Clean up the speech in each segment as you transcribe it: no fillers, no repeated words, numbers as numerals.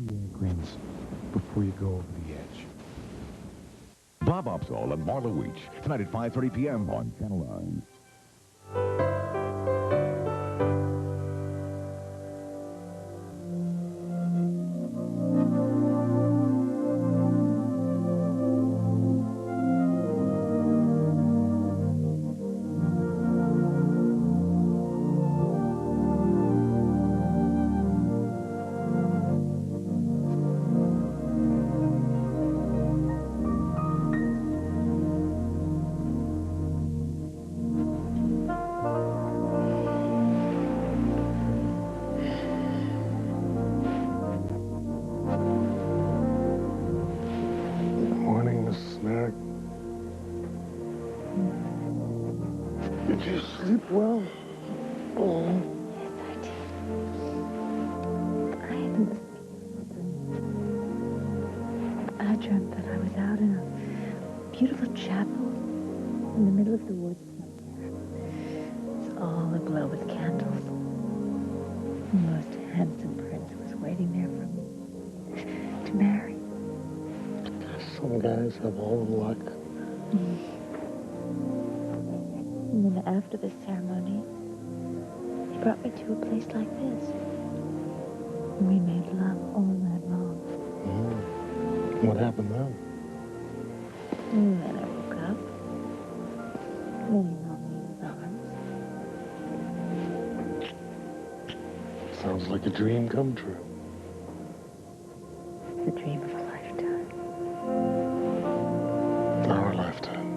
the greens before you go over the edge. Bob Opsahl and Marla Weech, tonight at 5:30 p.m. on Channel 9. Did you sleep well? Oh. I dreamt that I was out in a beautiful chapel in the middle of the woods somewhere. It's all aglow with candles. The most handsome prince was waiting there for me to marry. Some guys have all the luck. And then after the ceremony, he brought me to a place like this. And we made love all night long. What happened then? And then I woke up. Then he held me in his arms. Sounds like a dream come true. The dream of a lifetime. Our lifetime.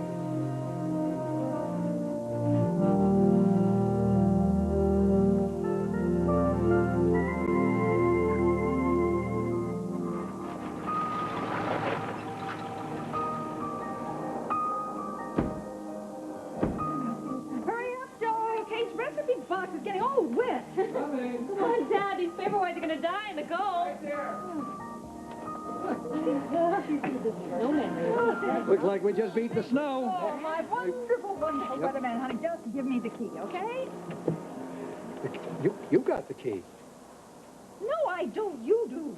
Looks like we just beat the snow. Oh, my wonderful, wonderful weatherman, honey. Just give me the key, okay? You got the key. No, I don't. You do.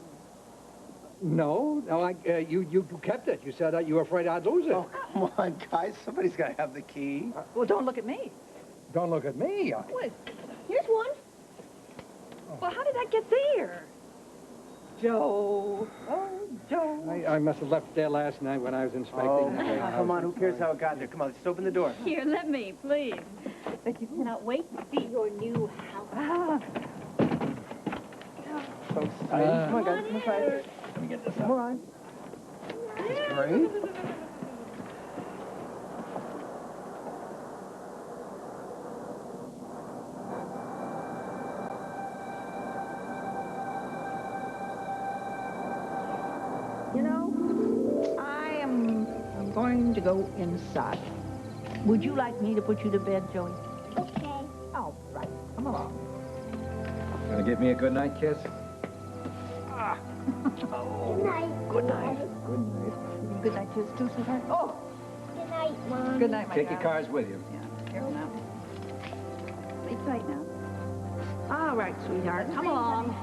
No, you kept it. You said you were afraid I'd lose it. Oh, come on, guys. Somebody's got to have the key. Well, don't look at me. Don't look at me. Wait, here's one. Well, how did that get there? Joe. Oh, Joe. I must have left it there last night when I was inspecting. Oh, come on. Who cares how it got there? Come on, let's open the door. Here, let me, please. Bet you cannot wait to see your new house. So excited. Come on, guys. Come inside. Let me get this up. Come on. That's great. You know, I'm going to go inside. Would you like me to put you to bed, Joey? Okay. All right. Come along. Gonna give me a good night kiss? Good night. Good night. Good night. Good night, kiss too, sweetheart. Oh, Good night, Mom. good night, my Take your darling. cars with you. Yeah, careful now. Sleep tight now. All right, sweetheart. Come along.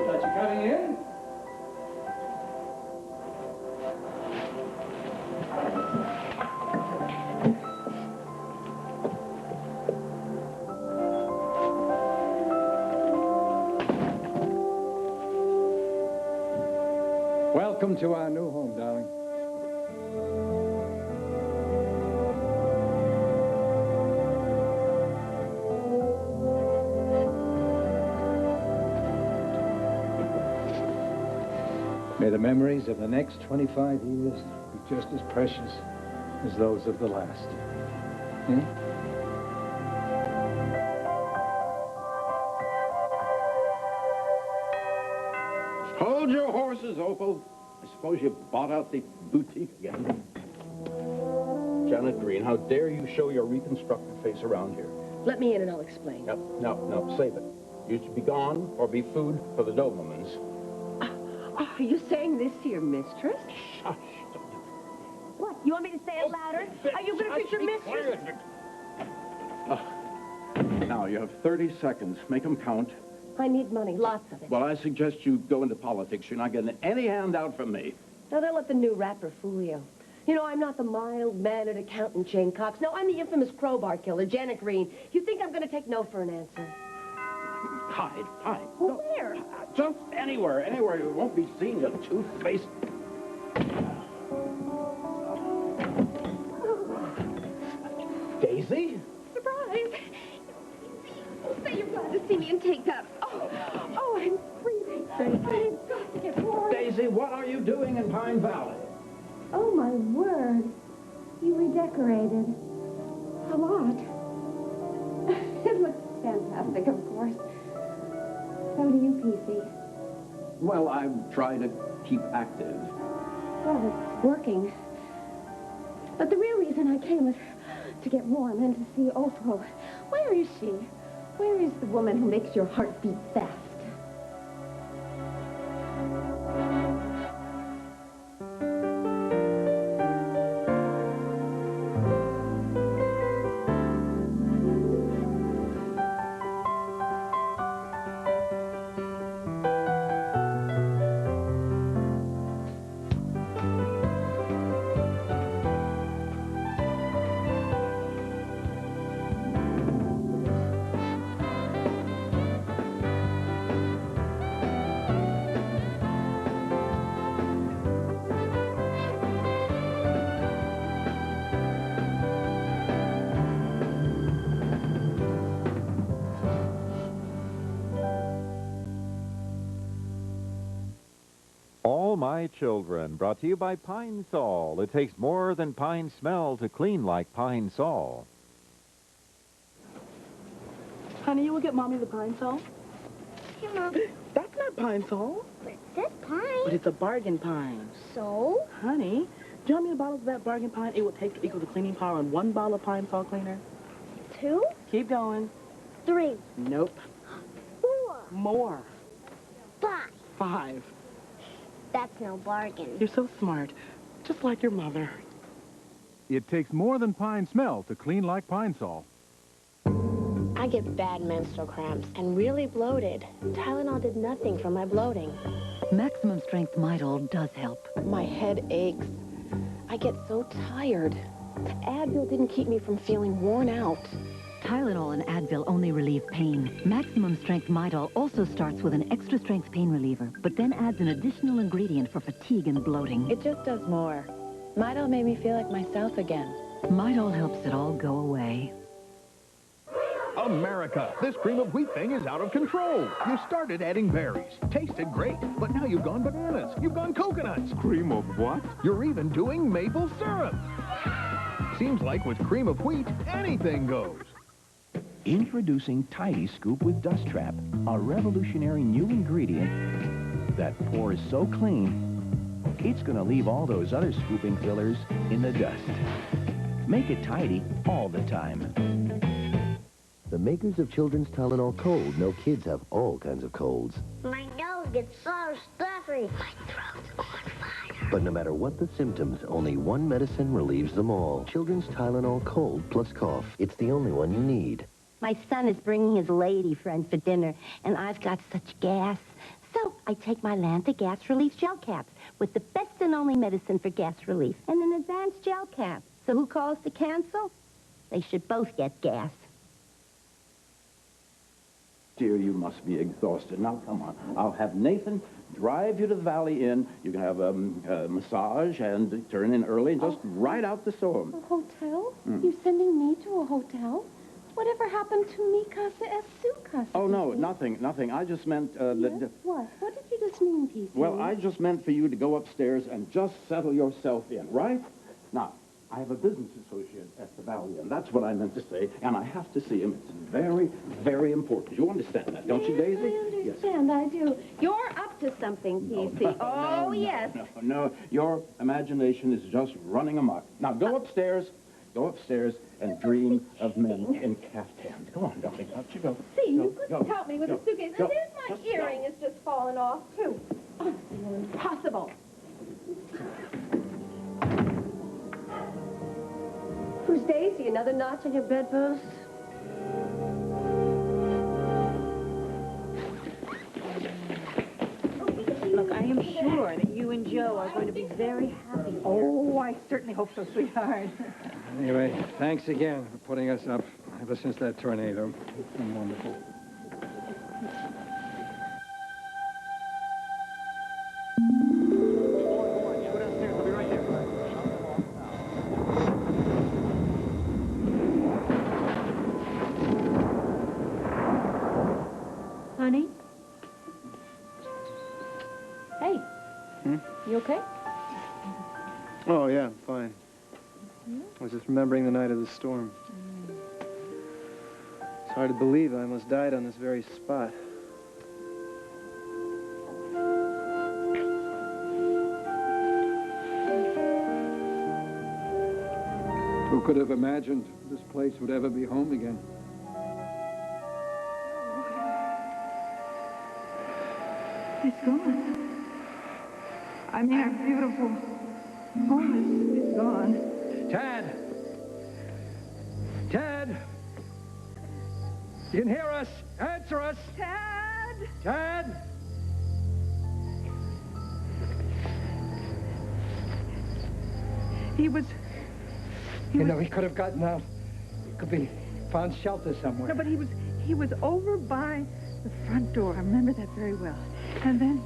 Got you coming in? Welcome to our new home, darling. May the memories of the next 25 years be just as precious as those of the last. Hmm? Hold your horses, Opal. I suppose you bought out the boutique again. Janet Green, how dare you show your reconstructed face around here? Let me in and I'll explain. No, save it. You should be gone or be food for the Dobermans. Are you saying this to your mistress? Shush. What? You want me to say it louder? Are you going to fix your mistress? Now, you have 30 seconds. Make them count. I need money, lots of it. Well, I suggest you go into politics. You're not getting any handout from me. Now, don't let the new rapper fool you. You know, I'm not the mild-mannered accountant Jane Cox. No, I'm the infamous crowbar killer, Janet Green. You think I'm going to take no for an answer? Hide. Well, where? Just anywhere. You won't be seen, you two-faced... Daisy? Surprise. Say you're glad to see me and take that. Oh, I'm freezing. I've got to get warm. Daisy, what are you doing in Pine Valley? Oh, my word. You redecorated. A lot. It looks fantastic, of course. So do you, PC. Well, I try to keep active. Well, it's working. But the real reason I came was to get warm and to see Opal. Where is she? Where is the woman who makes your heart beat fast? All My Children, brought to you by Pine Sol. It takes more than pine smell to clean like Pine Sol. Honey, you will get Mommy the Pine Sol? Hey, Mom. That's not Pine Sol. But it says pine. But it's a bargain pine. So? Honey, do you want me a bottle of that bargain pine? It would take to equal the cleaning power on one bottle of Pine Sol cleaner. 2? Keep going. 3. Nope. 4. More. 5. 5. That's no bargain. You're so smart. Just like your mother. It takes more than pine smell to clean like Pine Sol. I get bad menstrual cramps and really bloated. Tylenol did nothing for my bloating. Maximum Strength Midol does help. My head aches. I get so tired. Advil didn't keep me from feeling worn out. Tylenol and Advil only relieve pain. Maximum Strength Midol also starts with an extra strength pain reliever, but then adds an additional ingredient for fatigue and bloating. It just does more. Midol made me feel like myself again. Midol helps it all go away. America, this cream of wheat thing is out of control. You started adding berries. Tasted great, but now you've gone bananas. You've gone coconuts. Cream of what? You're even doing maple syrup. Seems like with cream of wheat, anything goes. Introducing Tidy Scoop with Dust Trap, a revolutionary new ingredient that pours so clean, it's going to leave all those other scooping fillers in the dust. Make it tidy all the time. The makers of Children's Tylenol Cold know kids have all kinds of colds. My nose gets so stuffy. My throat's on fire. But no matter what the symptoms, only one medicine relieves them all. Children's Tylenol Cold plus Cough. It's the only one you need. My son is bringing his lady friend for dinner, and I've got such gas. So I take my Lanta Gas Relief Gel Caps with the best and only medicine for gas relief and an advanced gel cap. So who calls to cancel? They should both get gas. Dear, you must be exhausted. Now, come on. I'll have Nathan drive you to the Valley Inn. You can have a massage and turn in early and just ride out the storm. A hotel? You're sending me to a hotel? Whatever happened to mi casa es su casa? Oh, no, nothing. I just meant that... What? What did you just mean, PC? Well, I just meant for you to go upstairs and just settle yourself in, right? Now, I have a business associate at the Valley Inn. That's what I meant to say, and I have to see him. It's very, very important. You understand that, don't you, Daisy? I understand, I do. You're up to something, PC. No, yes. No, your imagination is just running amok. Now, go upstairs and dream of men in caftans. Come on, darling, out you go. See, you couldn't help me with a suitcase. Go. There's my earring. It's just fallen off, too. Oh, you're impossible. Who's Daisy? Another notch on your bedpost? Look, I am sure that you and Joe are going to be very happy here. Oh, I certainly hope so, sweetheart. Anyway, thanks again for putting us up ever since that tornado. It's been wonderful. Honey? Hey. You okay? Oh, yeah, I'm fine. I was just remembering the night of the storm. It's hard to believe I almost died on this very spot. Who could have imagined this place would ever be home again? It's gone. I mean, our beautiful home is gone. Tad! Tad! You can hear us! Answer us! Tad! Tad! He was... You know, he could have gotten out. He could be found shelter somewhere. No, but he was over by the front door. I remember that very well. And then...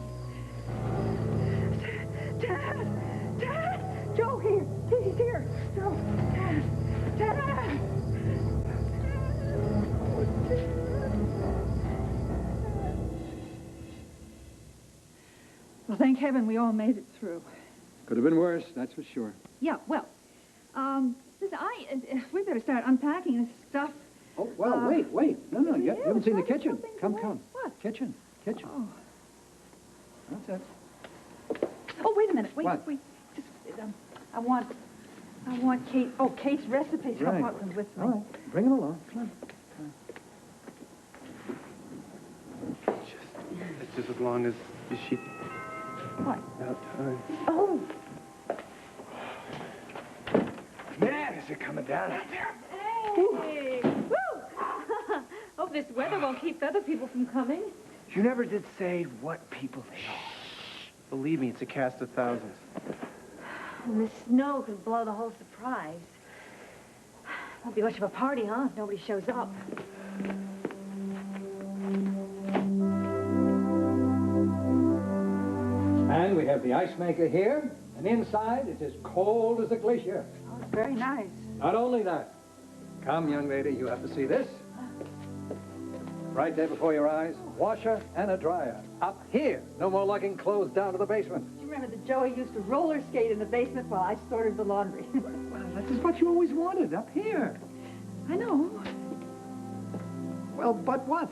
Dad! Dad! Joe, here! He's here! Joe! Dad! Dad! Well, thank heaven we all made it through. Could have been worse, that's for sure. Yeah, well, listen, we better start unpacking this stuff. Oh, well, wait. No, you haven't seen the kitchen. Come. What? Kitchen. Oh. That's it. Oh, wait a minute. Wait. What? Just, I want Kate's recipes. Right. I want them with me. All right, bring them along. Come on. It's just as long as she... What? About time. Oh. Man, is it coming down out there? Hey! Woo! Hope this weather won't keep other people from coming. You never did say what people they are. Believe me, it's a cast of thousands. And the snow could blow the whole surprise. Won't be much of a party, huh? If nobody shows up. And we have the ice maker here, and inside it's as cold as a glacier. Oh, it's very nice. Not only that. Come, young lady, you have to see this. Right there before your eyes, washer and a dryer. Up here, no more lugging clothes down to the basement. You remember that Joey used to roller skate in the basement while I sorted the laundry. Well, this is what you always wanted, up here. I know. Well, but what?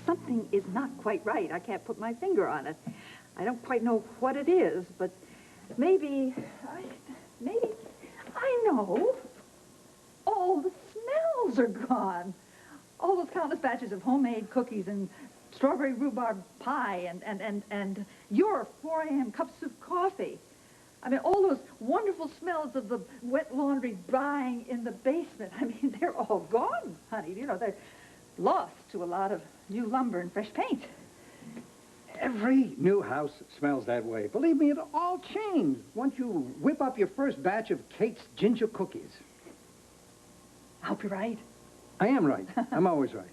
Something is not quite right. I can't put my finger on it. I don't quite know what it is, but maybe I know. All the smells are gone. All those countless batches of homemade cookies and strawberry rhubarb pie and your 4 a.m. cups of coffee. I mean, all those wonderful smells of the wet laundry drying in the basement. I mean, they're all gone, honey. You know, they're lost to a lot of new lumber and fresh paint. Every new house smells that way. Believe me, it all changed once you whip up your first batch of Kate's ginger cookies. I hope you're right. I am right. I'm always right.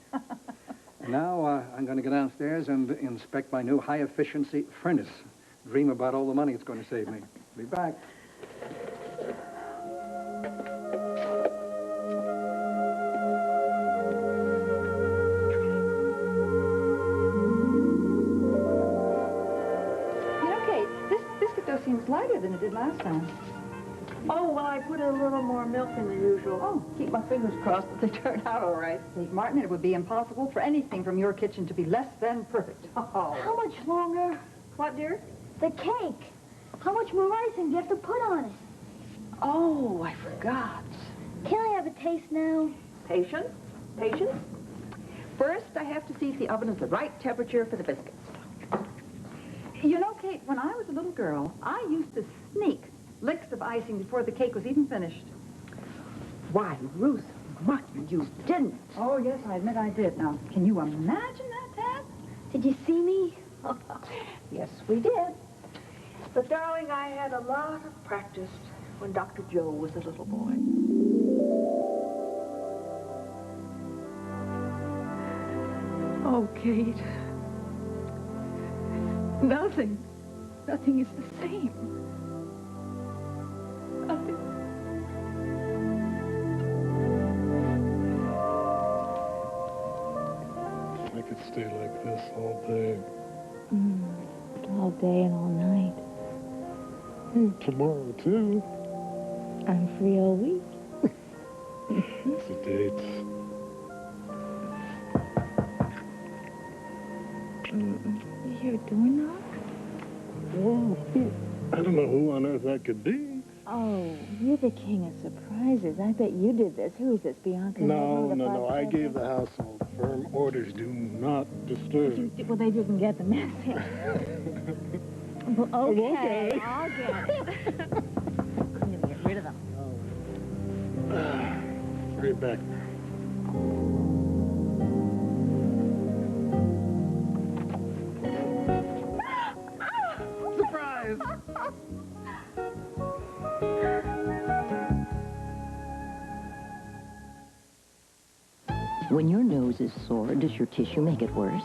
And now I'm going to go downstairs and inspect my new high-efficiency furnace. Dream about all the money it's going to save me. Be back. You know, Kate, this biscuit dough seems lighter than it did last time. Oh, well, I put a little more milk in than usual. Oh, keep my fingers crossed that they turn out all right. Kate Martin, it would be impossible for anything from your kitchen to be less than perfect. Oh. How much longer? What, dear? The cake. How much more icing do you have to put on it? Oh, I forgot. Can I have a taste now? Patience. First, I have to see if the oven is the right temperature for the biscuits. You know, Kate, when I was a little girl, I used to sneak licks of icing before the cake was even finished. Why, Ruth Martin, you didn't. Oh, yes, I admit I did. Now, can you imagine that, Tad? Did you see me? Yes, we did. But, darling, I had a lot of practice when Dr. Joe was a little boy. Oh, Kate. Nothing is the same. Nothing. I could stay like this all day. All day and all night. Tomorrow, too. I'm free all week. It's a date. You hear a door knock? Well, I don't know who on earth that could be. Oh, you're the king of surprises. I bet you did this. Who is this, Bianca? No. I gave the household firm orders. Do not disturb. Well, they didn't get the message. Well, okay. Okay. I'll get it. I'm gonna get rid of them. Right back. Surprise! When your nose is sore, does your tissue make it worse?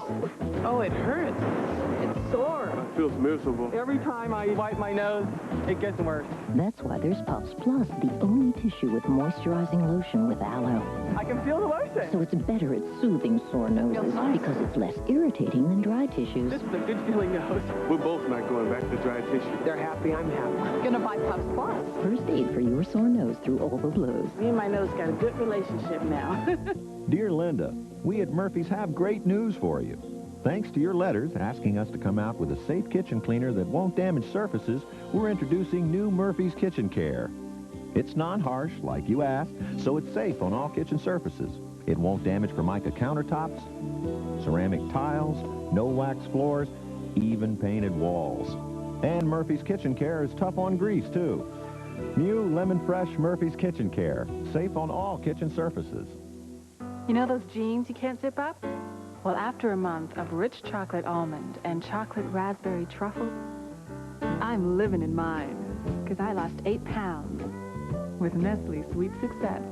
Oh, it hurts. It's sore. It feels miserable. Every time I wipe my nose, it gets worse. That's why there's Puffs Plus, the only tissue with moisturizing lotion with aloe. I can feel the lotion. So it's better at soothing sore noses because it's less irritating than dry tissues. This is a good feeling nose. We're both not going back to dry tissue. They're happy, I'm happy. Gonna buy Puffs Plus. First aid for your sore nose through all the blows. Me and my nose got a good relationship now. Dear Linda, we at Murphy's have great news for you. Thanks to your letters asking us to come out with a safe kitchen cleaner that won't damage surfaces, we're introducing new Murphy's Kitchen Care. It's non-harsh, like you asked, so it's safe on all kitchen surfaces. It won't damage Formica countertops, ceramic tiles, no wax floors, even painted walls. And Murphy's Kitchen Care is tough on grease, too. New Lemon Fresh Murphy's Kitchen Care, safe on all kitchen surfaces. You know those jeans you can't zip up? Well, after a month of rich chocolate almond and chocolate raspberry truffle, I'm living in mine, because I lost 8 pounds with Nestle Sweet Success.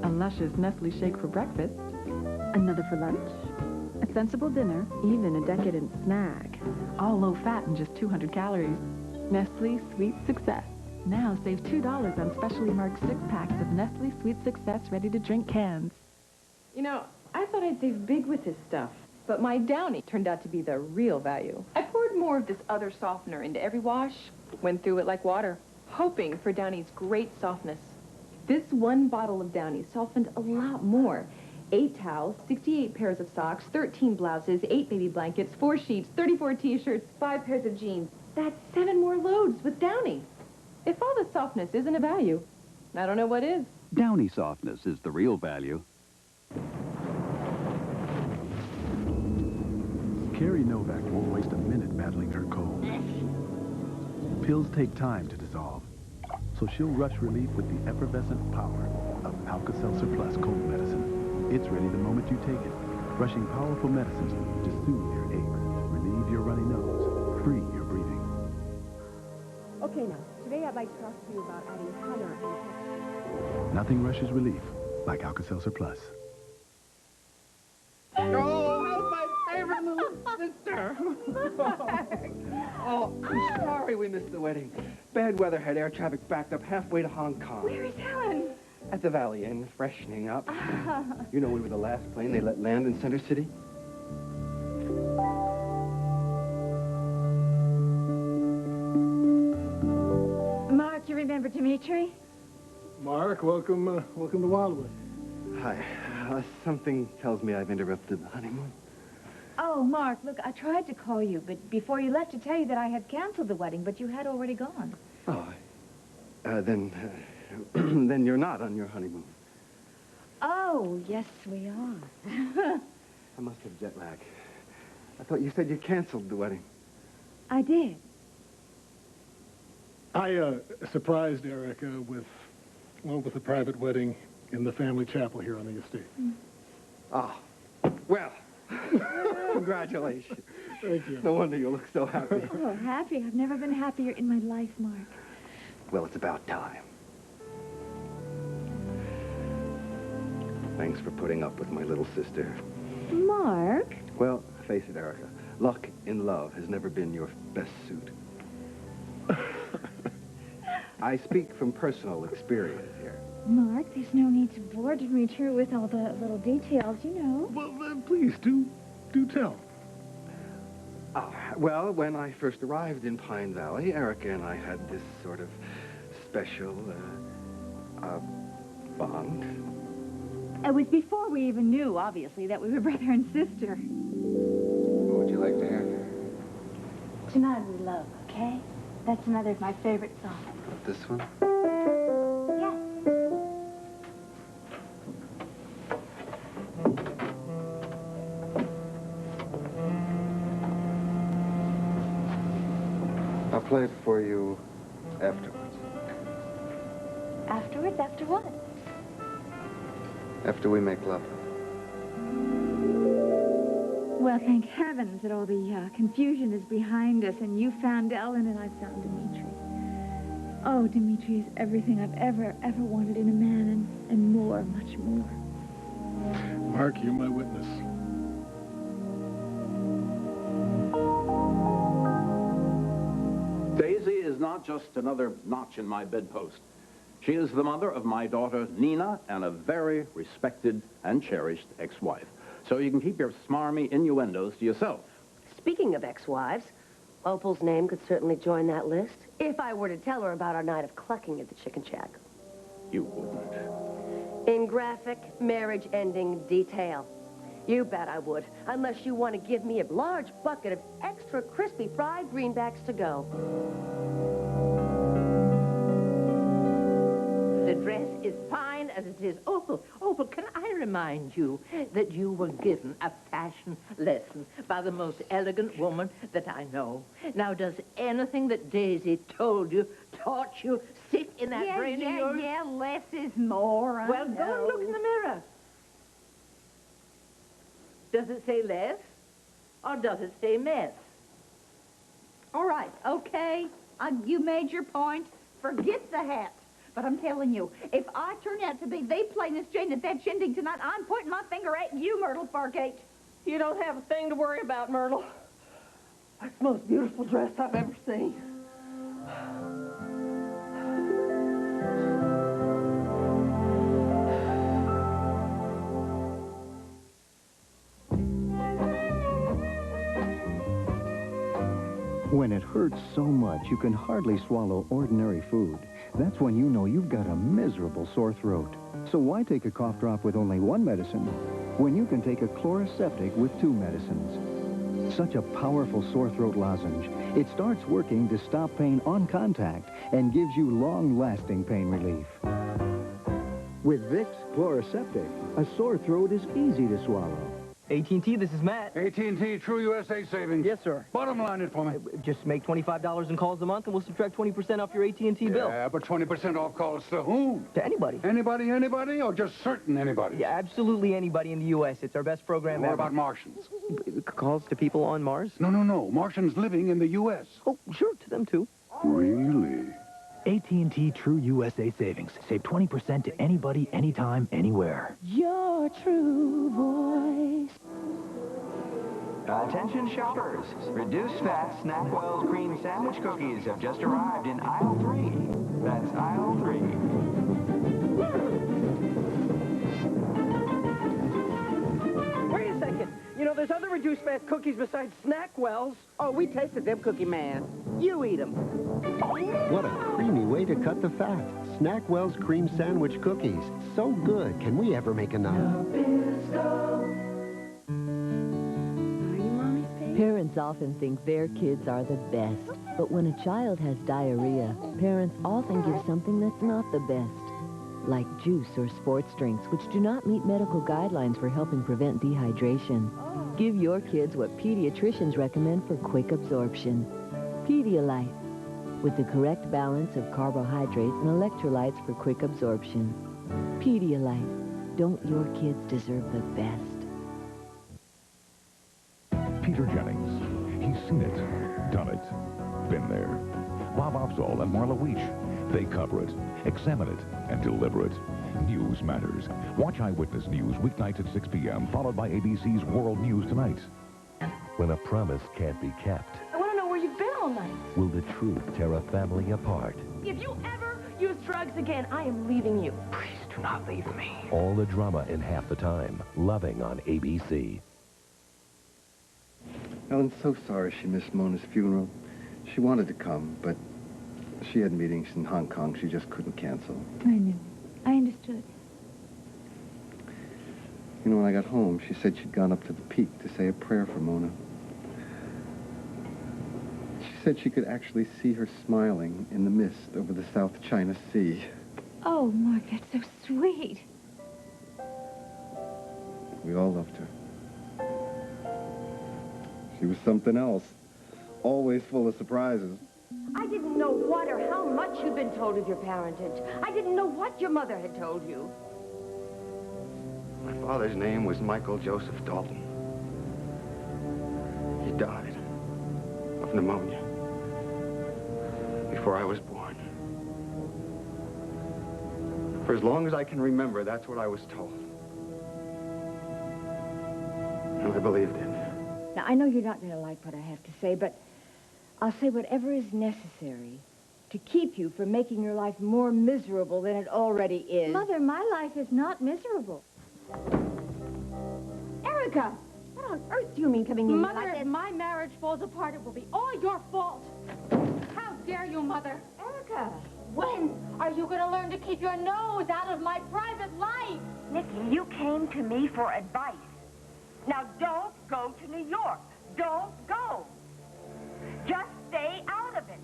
A luscious Nestle shake for breakfast, another for lunch, a sensible dinner, even a decadent snack, all low fat and just 200 calories. Nestle Sweet Success. Now save $2 on specially marked 6-packs of Nestle Sweet Success ready-to-drink cans. You know, I thought I'd save big with this stuff, but my Downy turned out to be the real value. I poured more of this other softener into every wash, went through it like water, hoping for Downy's great softness. This one bottle of Downy softened a lot more. 8 towels, 68 pairs of socks, 13 blouses, 8 baby blankets, 4 sheets, 34 t-shirts, 5 pairs of jeans. That's 7 more loads with Downy. If all the softness isn't a value, I don't know what is. Downy softness is the real value. Carrie Novak won't waste a minute battling her cold. Pills take time to dissolve, so she'll rush relief with the effervescent power of Alka-Seltzer Plus cold medicine. It's ready the moment you take it, rushing powerful medicines to soothe your aches, relieve your runny nose, free your breathing. Okay, now, today I'd like to talk to you about adding color and texture. Nothing rushes relief like Alka-Seltzer Plus. Oh, how's my favorite little sister? Oh, I'm sorry we missed the wedding. Bad weather had air traffic backed up halfway to Hong Kong. Where is Helen? At the Valley Inn, freshening up. You know we were the last plane they let land in Center City? Mark, you remember Dimitri? Mark, welcome to Wildwood. Hi. Something tells me I've interrupted the honeymoon. Oh, Mark, look, I tried to call you, but before you left to tell you that I had canceled the wedding, but you had already gone. Oh, then you're not on your honeymoon. Oh, yes, we are. I must have jet lag. I thought you said you canceled the wedding. I did. I surprised Erica with a private wedding in the family chapel here on the estate. Ah, well, congratulations. Thank you. No wonder you look so happy. Oh, happy. I've never been happier in my life, Mark. Well, it's about time. Thanks for putting up with my little sister. Mark? Well, face it, Erica. Luck in love has never been your best suit. I speak from personal experience here. Mark, there's no need to bore Dimitri with all the little details, you know. Well, please, do tell. Well, when I first arrived in Pine Valley, Erica and I had this sort of special, bond. It was before we even knew, obviously, that we were brother and sister. What would you like to hear? Tonight We Love, okay? That's another of my favorite songs. This one? Yes. I'll play it for you afterwards. Afterwards? After what? After we make love. Well, thank heavens that all the confusion is behind us, and you found Ellen and I found Dimitri. Oh, Dimitri is everything I've ever wanted in a man, and more, much more. Mark, you're my witness. Daisy is not just another notch in my bedpost. She is the mother of my daughter, Nina, and a very respected and cherished ex-wife. So you can keep your smarmy innuendos to yourself. Speaking of ex-wives, Opal's name could certainly join that list if I were to tell her about our night of clucking at the Chicken Shack. You wouldn't. In graphic, marriage-ending detail. You bet I would, unless you want to give me a large bucket of extra crispy fried greenbacks to go. The dress is fine as it is. Opal, can I remind you that you were given a fashion lesson by the most elegant woman that I know? Now, does anything that Daisy told you, taught you, sit in that brain of yours? Yeah, less is more. Well, go and look in the mirror. Does it say less, or does it say mess? All right, okay. You made your point. Forget the hat. But I'm telling you, if I turn out to be the plainest Jane at that shindig tonight, I'm pointing my finger at you, Myrtle Fargate. You don't have a thing to worry about, Myrtle. That's the most beautiful dress I've ever seen. When it hurts so much you can hardly swallow ordinary food, that's when you know you've got a miserable sore throat. So why take a cough drop with only one medicine when you can take a Chloraseptic with 2 medicines? Such a powerful sore throat lozenge. It starts working to stop pain on contact and gives you long-lasting pain relief. With Vicks Chloraseptic, a sore throat is easy to swallow. AT&T, this is Matt. AT&T True USA Savings. Yes, sir. Bottom line it for me. Just make $25 in calls a month, and we'll subtract 20% off your AT&T bill. Yeah, but 20% off calls to whom? To anybody. Anybody, or just certain anybody? Yeah, absolutely anybody in the U.S. It's our best program What ever. about Martians? Calls to people on Mars? No. Martians living in the U.S. Oh, sure, to them too. Really? AT&T True USA Savings. Save 20% to anybody, anytime, anywhere. Your true voice. Attention shoppers. Reduced fat Snackwell's cream sandwich cookies have just arrived in aisle 3. That's aisle 3. Wait a second. You know, there's other reduced fat cookies besides Snackwell's. Oh, we tasted them, Cookie Man. You eat them. What a creamy way to cut the fat. Snackwell's Cream Sandwich Cookies. So good. Can we ever make enough? Parents often think their kids are the best, but when a child has diarrhea, parents often give something that's not the best, like juice or sports drinks, which do not meet medical guidelines for helping prevent dehydration. Give your kids what pediatricians recommend for quick absorption. Pedialyte. with the correct balance of carbohydrates and electrolytes for quick absorption. Pedialyte. Don't your kids deserve the best? Peter Jennings. He's seen it, done it, been there. Bob Opsahl and Marla Weech. They cover it, examine it, and deliver it. News matters. Watch Eyewitness News weeknights at 6 p.m., followed by ABC's World News Tonight. When a promise can't be kept, I want to know where you've been all night. will the truth tear a family apart? If you ever use drugs again, I am leaving you. Please do not leave me. All the drama in half the time. Loving on ABC. Ellen's so sorry she missed Mona's funeral. She wanted to come, but she had meetings in Hong Kong she just couldn't cancel. I knew. I understood. You know, when I got home, she said she'd gone up to the peak to say a prayer for Mona. She said she could actually see her smiling in the mist over the South China Sea. Oh, Mark, that's so sweet. We all loved her. She was something else. Always full of surprises. I didn't know what or how much you'd been told of your parentage. I didn't know what your mother had told you. My father's name was Michael Joseph Dalton. He died of pneumonia before I was born. For as long as I can remember, that's what I was told. And I believed it. Now, I know you're not going to like what I have to say, but I'll say whatever is necessary to keep you from making your life more miserable than it already is. Mother, my life is not miserable. Erica! What on earth do you mean coming in Mother, like if this? my marriage falls apart, it will be all your fault. How dare you, Mother? Erica! When are you going to learn to keep your nose out of my private life? Nikki, you came to me for advice. Now, don't go to New York. Don't go. Just stay out of it.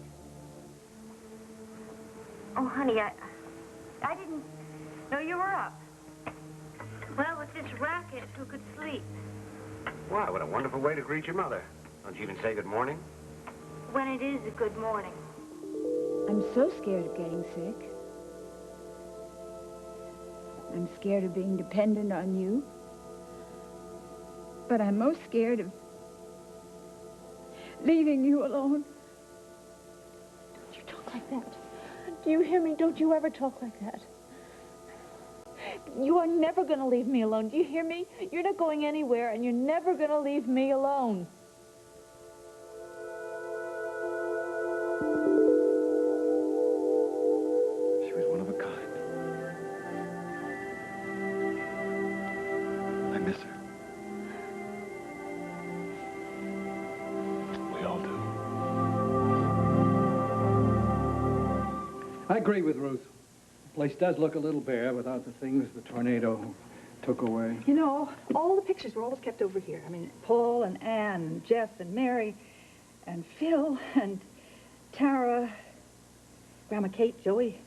Oh, honey, I didn't know you were up. Well, with this racket, who could sleep? Why, what a wonderful way to greet your mother. Don't you even say good morning? When it is a good morning. I'm so scared of getting sick. I'm scared of being dependent on you. But I'm most scared of leaving you alone. Don't you talk like that. Do you hear me? Don't you ever talk like that. You are never going to leave me alone. Do you hear me? You're not going anywhere, and you're never going to leave me alone. She was one of a kind. I miss her. We all do. I agree with Ruth. The place does look a little bare without the things the tornado took away. You know, all the pictures were always kept over here. I mean, Paul and Ann and Jeff and Mary and Phil and Tara, Grandma Kate, Joey.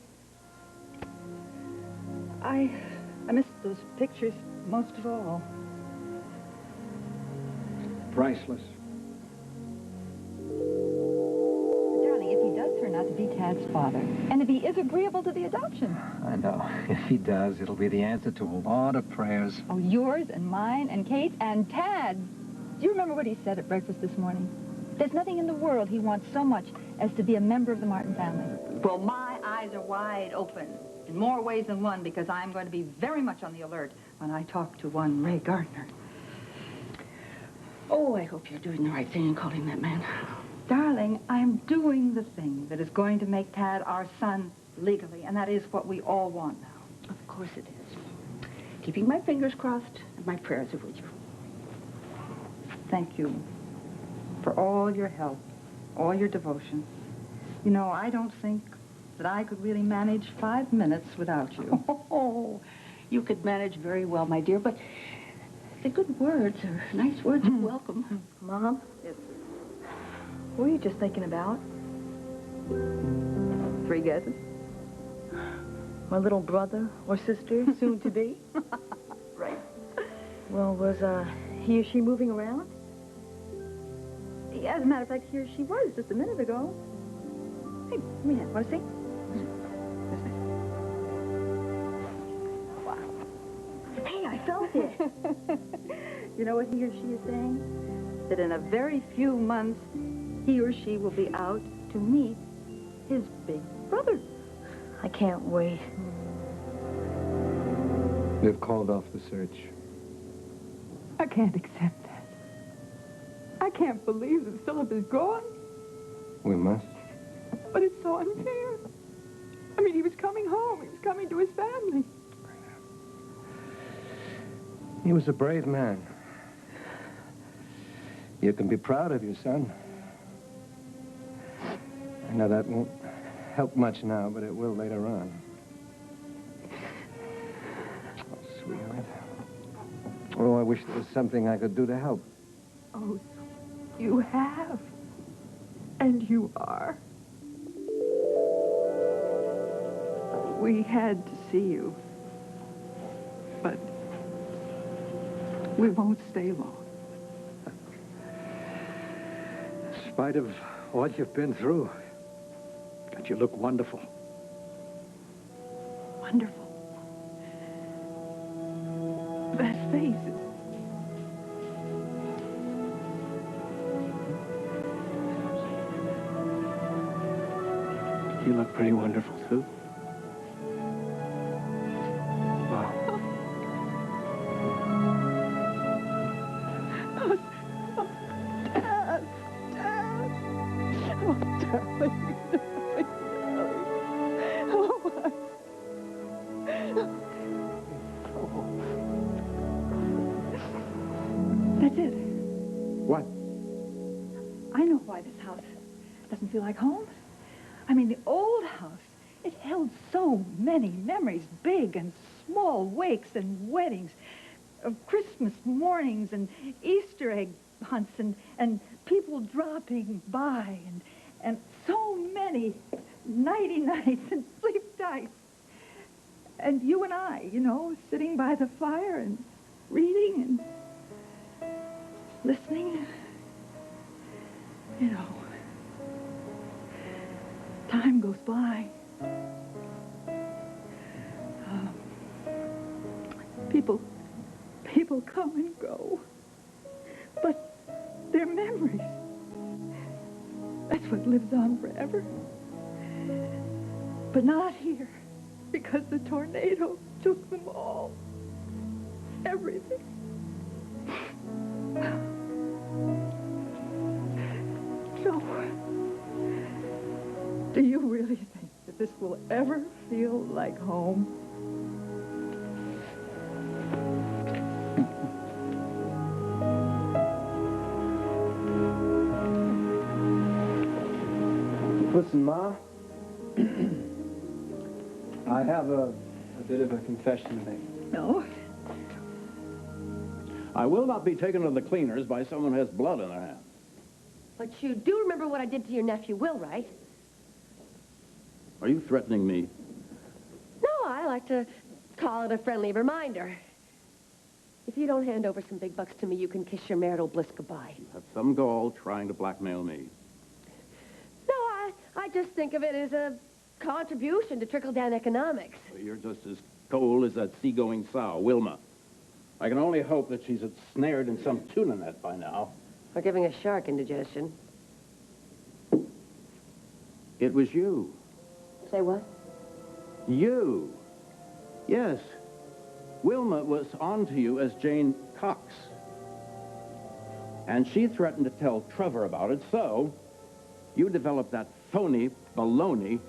I miss those pictures most of all. Priceless. Darling, if he does turn out to be Tad's father, and if he is agreeable to the adoption. I know. If he does, it'll be the answer to a lot of prayers. Oh, yours and mine and Kate's and Tad's. Do you remember what he said at breakfast this morning? There's nothing in the world he wants so much as to be a member of the Martin family. Well, my eyes are wide open in more ways than one because I'm going to be very much on the alert when I talk to one Ray Gardner. Oh, I hope you're doing the right thing in calling that man. Darling, I'm doing the thing that is going to make Tad our son legally, and that is what we all want now. Of course it is. Keeping my fingers crossed, and my prayers are with you. Thank you for all your help, all your devotion. You know, I don't think that I could really manage 5 minutes without you. Oh, you could manage very well, my dear, but the good words are nice words of welcome. Mom? Yes. What were you just thinking about? 3 guesses? My little brother or sister, soon to be? Right. Well, was he or she moving around? As a matter of fact, here she was just a minute ago. Hey, Mia, want to sing? Wow. Hey, I felt it. You know what he or she is saying? That in a very few months, he or she will be out to meet his big brother. I can't wait. They've called off the search. I can't accept that. I can't believe that Philip is gone. We must. But it's so unfair. I mean, he was coming home. He was coming to his family. He was a brave man. You can be proud of your son. I know that won't help much now, but it will later on. Oh, sweetheart. Oh, I wish there was something I could do to help. Oh, you have. And you are. We had to see you. But we won't stay long. In spite of what you've been through, but you look wonderful. Wonderful. That face is... You look pretty wonderful, too. Wow. Oh, Dad! Dad! Oh, darling. That's it. What? I know why this house doesn't feel like home. I mean, the old house, it held so many memories, big and small wakes and weddings, of Christmas mornings and Easter egg hunts and people dropping by and so many nighty-nights and sleep tights. And you and I, you know, sitting by the fire and reading and listening. You know, time goes by. People come and go. But they're memories. That's what lives on forever. But not here, because the tornado took them all. Everything. So, do you really think that this will ever feel like home? Listen, Ma. I have a bit of a confession to make. No? I will not be taken to the cleaners by someone who has blood in their hands. But you do remember what I did to your nephew, Will, right? Are you threatening me? No, I like to call it a friendly reminder. If you don't hand over some big bucks to me, you can kiss your marital bliss goodbye. You have some gall trying to blackmail me. No, I just think of it as a contribution to trickle-down economics. Well, you're just as cold as that seagoing sow, Wilma. I can only hope that she's snared in some tuna net by now. Or giving a shark indigestion. It was you. Say what? You. Yes. Wilma was on to you as Jane Cox. And she threatened to tell Trevor about it, so you developed that phony, baloney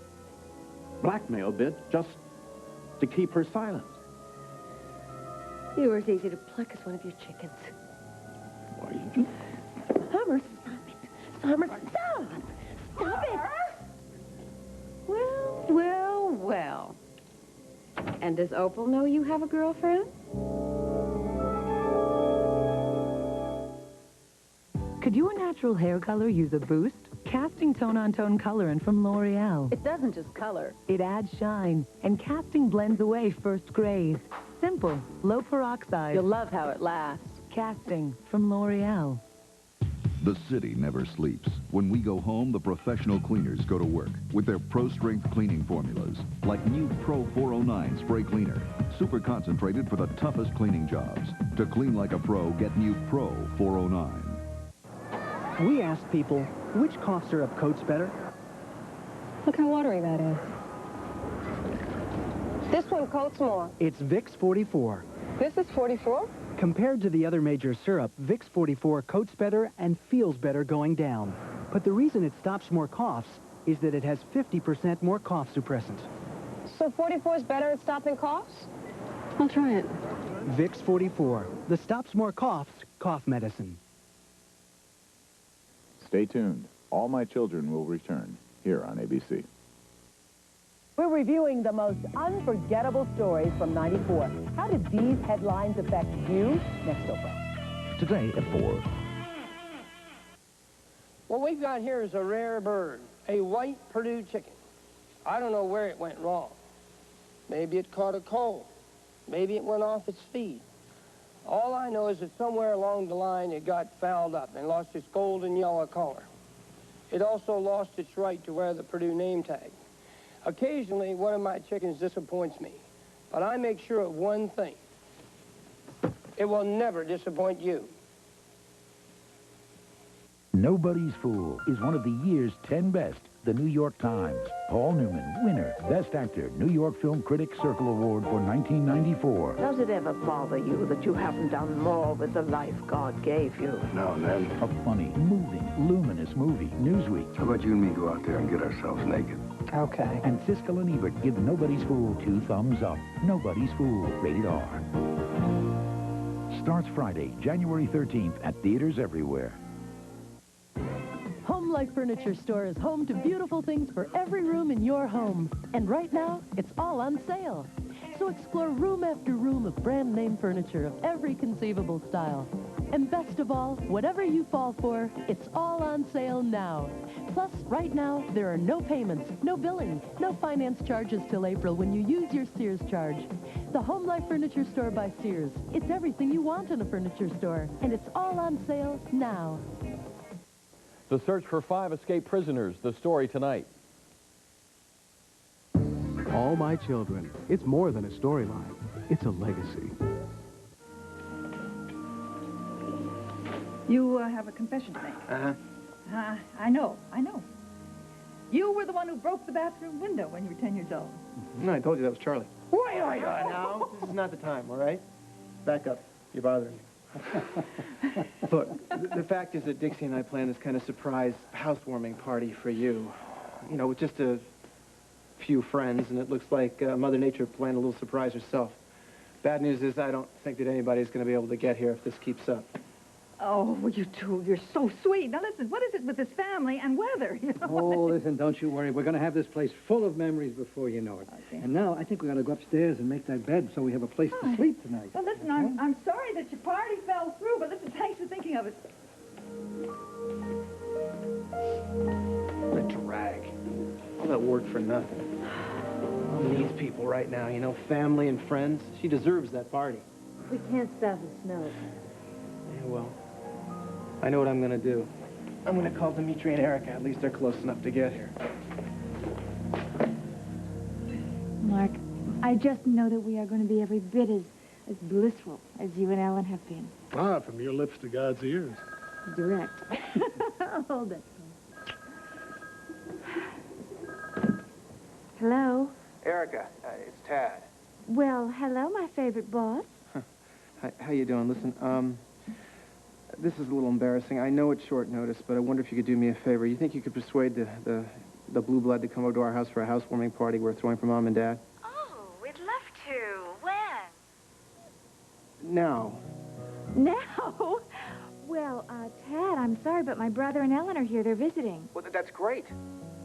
blackmail bit just to keep her silent. You were as easy to pluck as one of your chickens. Why, you... Summer, stop it. Summer, stop. Stop it. Well, well, well. And does Opal know you have a girlfriend? Could your natural hair color use a boost? Casting Tone-on-Tone Colorant from L'Oreal. It doesn't just color. It adds shine, and casting blends away first grays. Simple, low peroxide. You'll love how it lasts. Casting from L'Oreal. The city never sleeps. When we go home, the professional cleaners go to work with their pro-strength cleaning formulas, like new Pro 409 spray cleaner, super concentrated for the toughest cleaning jobs. To clean like a pro, get new Pro 409. We asked people, which cough syrup coats better? Look how watery that is. This one coats more. It's Vicks 44. This is 44? Compared to the other major syrup, Vicks 44 coats better and feels better going down. But the reason it stops more coughs is that it has 50% more cough suppressant. So 44 is better at stopping coughs? I'll try it. Vicks 44, the stops more coughs cough medicine. Stay tuned. All My Children will return here on ABC. We're reviewing the most unforgettable stories from '94. How did these headlines affect you? Next over. Today at 4. What we've got here is a rare bird, a white Purdue chicken. I don't know where it went wrong. Maybe it caught a cold. Maybe it went off its feed. All I know is that somewhere along the line it got fouled up and lost its golden yellow color. It also lost its right to wear the Purdue name tag. Occasionally, one of my chickens disappoints me, but I make sure of one thing. It will never disappoint you. Nobody's Fool is one of the year's 10 best, the New York Times. Paul Newman, winner, Best Actor, New York Film Critics Circle Award for 1994. Does it ever bother you that you haven't done more with the life God gave you? Now and then. A funny, moving, luminous movie, Newsweek. How about you and me go out there and get ourselves naked? Okay. And Siskel and Ebert give Nobody's Fool 2 thumbs up. Nobody's Fool, rated R. Starts Friday, January 13th at theaters everywhere. Home Life Furniture Store is home to beautiful things for every room in your home. And right now, it's all on sale. So explore room after room of brand name furniture of every conceivable style. And best of all, whatever you fall for, it's all on sale now. Plus, right now, there are no payments, no billing, no finance charges till April when you use your Sears charge. The Home Life Furniture Store by Sears. It's everything you want in a furniture store. And it's all on sale now. The search for 5 escaped prisoners, the story tonight. All My Children. It's more than a storyline. It's a legacy. You have a confession to make. Uh-huh. I know. You were the one who broke the bathroom window when you were 10 years old. No, I told you that was Charlie. Wait, now. This is not the time, all right? Back up. You're bothering me. Look, the fact is that Dixie and I planned this kind of surprise housewarming party for you. You know, with just a few friends, and it looks like Mother Nature planned a little surprise herself. Bad news is I don't think that anybody's going to be able to get here if this keeps up. Oh, well, you two, you're so sweet. Now, listen, what is it with this family and weather? You know? Oh, listen, don't you worry. We're going to have this place full of memories before you know it. Okay. And now I think we got to go upstairs and make that bed so we have a place to sleep tonight. Well, listen, I'm sorry that your party fell through, but listen, thanks for thinking of it. What a drag. All that work for nothing. On these people right now, you know, family and friends. She deserves that party. We can't stop the snow. Yeah, well, I know what I'm going to do. I'm going to call Dimitri and Erica. At least they're close enough to get here. Mark, I just know that we are going to be every bit as blissful as you and Ellen have been. Ah, from your lips to God's ears. Direct. Hold it. Hello? Erica, it's Tad. Well, hello, my favorite boss. Hi, how you doing? Listen, this is a little embarrassing. I know it's short notice, but I wonder if you could do me a favor. You think you could persuade the blue blood to come over to our house for a housewarming party we're throwing for Mom and Dad? Oh, we'd love to. When? Now. Now? Well, Tad, I'm sorry, but my brother and Ellen are here. They're visiting. Well, that's great.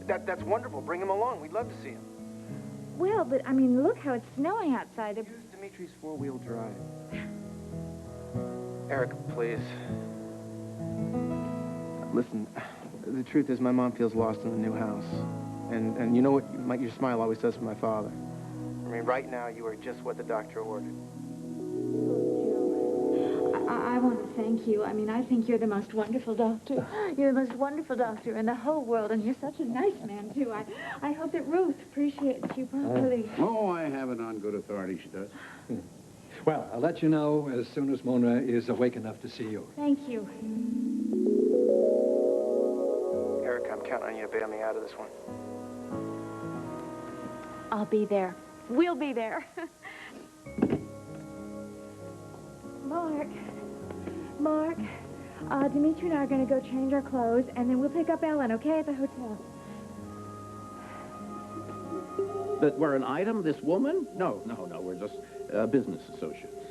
That's wonderful. Bring him along. We'd love to see him. Well, but, I mean, look how it's snowing outside. Use Dimitri's four-wheel drive. Erica, please. Listen, the truth is my mom feels lost in the new house. And you know what your smile always does for my father? I mean, right now you are just what the doctor ordered. I want to thank you. I mean, I think you're the most wonderful doctor. You're the most wonderful doctor in the whole world, and you're such a nice man, too. I hope that Ruth appreciates you properly. Oh, I have it on good authority she does. Well, I'll let you know as soon as Mona is awake enough to see you. Thank you. Eric, I'm counting on you to bail me out of this one. I'll be there. We'll be there. Mark, Dimitri and I are going to go change our clothes, and then we'll pick up Ellen, okay, at the hotel. That we're an item, this woman? No, we're just business associates.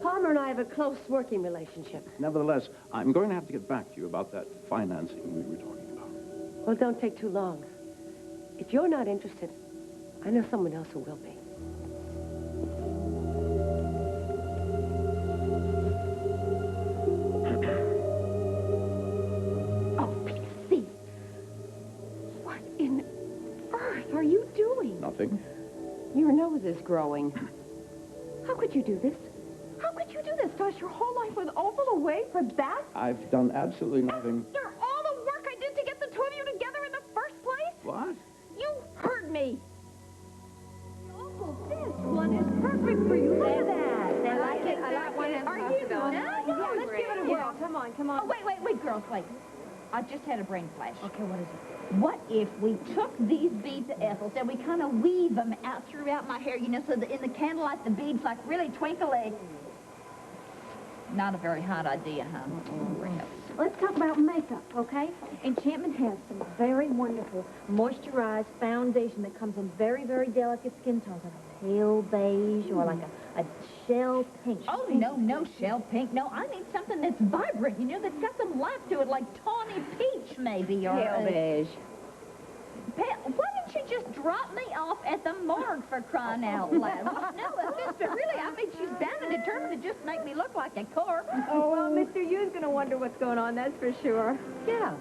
Palmer and I have a close working relationship. Nevertheless, I'm going to have to get back to you about that financing we were talking about. Well, don't take too long. If you're not interested, I know someone else who will be. Nothing. Your nose is growing. How could you do this? How could you do this? Toss your whole life with Opal away for that? I've done absolutely nothing. After all the work I did to get the two of you together in the first place? What? You heard me. Opal, this one is perfect for you. Look at that. I like it. I like one. Are you? Yeah, let's give it a whirl. Come on, come on. Oh, wait, girls, wait. I just had a brain flash. Okay, what is it? What if we took these beads of Ethel's and we kind of weave them out throughout my hair, you know, so that in the candlelight the beads like really twinkly? Not a very hot idea, huh? Let's talk about makeup, okay? Enchantment has some very wonderful moisturized foundation that comes in very, very delicate skin tones, like a pale beige or like a shell pink. Oh, no, shell pink. No, I need something that's vibrant, you know, that's got some life to it, like tawny peach, maybe, or... Pale beige. Why didn't you just drop me off at the morgue for crying out loud? No, sister, really, I mean, she's bound and determined to just make me look like a corpse. Oh, well, Mr. Yu's going to wonder what's going on, that's for sure. Yeah.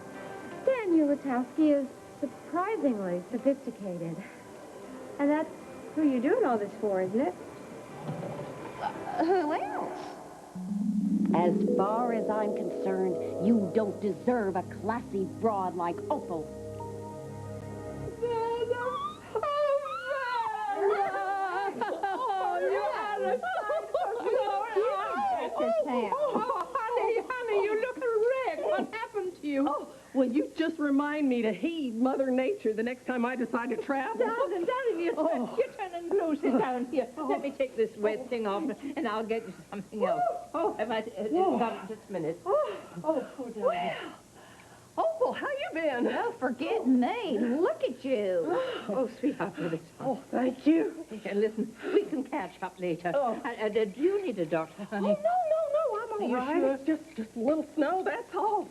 Daniel Lutowski is surprisingly sophisticated. And that's who you're doing all this for, isn't it? Who else? As far as I'm concerned, you don't deserve a classy broad like Opal. Honey, you look wrecked. What happened to you? Oh, well, you just remind me to heed Mother Nature the next time I decide to travel. Darling, you're turning blue. Sit down here. Let me take this wet thing off, and I'll get you something else. Oh, have I got just a minute? Oh, poor darling. Opal, how you been? Oh, forget me. Look at you. Oh, sweetheart, for this. Oh, thank you. Listen, we can catch up later. Oh. Do you need a doctor, honey? Oh, no, I'm all right. Just a little snow, that's all.